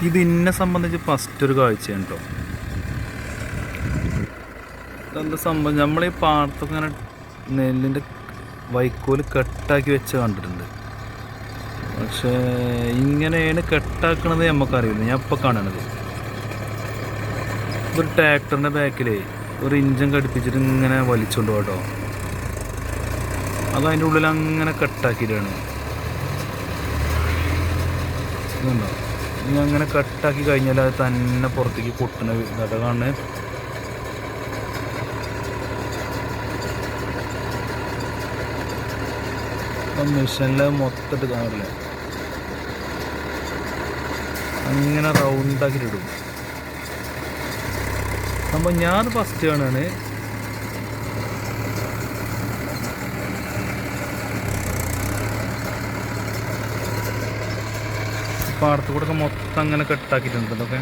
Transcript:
ഇത് എന്നെ സംബന്ധിച്ച് ഫസ്റ്റ് ഒരു കാഴ്ചയാണ് കേട്ടോ. എന്താ സംഭവം, നമ്മളീ പാടത്തൊക്കെ ഇങ്ങനെ നെല്ലിൻ്റെ വൈക്കോല് കെട്ടാക്കി വെച്ച് കണ്ടിട്ടുണ്ട്. പക്ഷേ ഇങ്ങനെയാണ് കെട്ടാക്കണത് നമുക്കറിയില്ല. ഞാൻ ഇപ്പോൾ കാണണത് ഇതൊരു ട്രാക്ടറിൻ്റെ ബാക്കിലേ ഒരു ഇഞ്ചൻ ഘടിപ്പിച്ചിട്ട് ഇങ്ങനെ വലിച്ചുകൊണ്ട് പോട്ടോ. അത് അതിൻ്റെ ഉള്ളിൽ അങ്ങനെ കട്ടാക്കിയിട്ടാണ്. ഇതുണ്ടോ, ഇനി അങ്ങനെ കട്ടാക്കി കഴിഞ്ഞാൽ അത് തന്നെ പുറത്തേക്ക് പൊട്ടണ ഇതൊക്കെ കാണുന്നത്. മെഷീനിൽ മൊത്തമായിട്ട് കാണില്ല, അങ്ങനെ റൗണ്ടാക്കിയിട്ടിടും. അപ്പോൾ ഞാൻ ഫസ്റ്റ് കാണാണ്. പാടത്ത് കൂടെ ഒക്കെ മൊത്തം അങ്ങനെ കെട്ടാക്കിയിട്ടുണ്ട് ഇതൊക്കെ.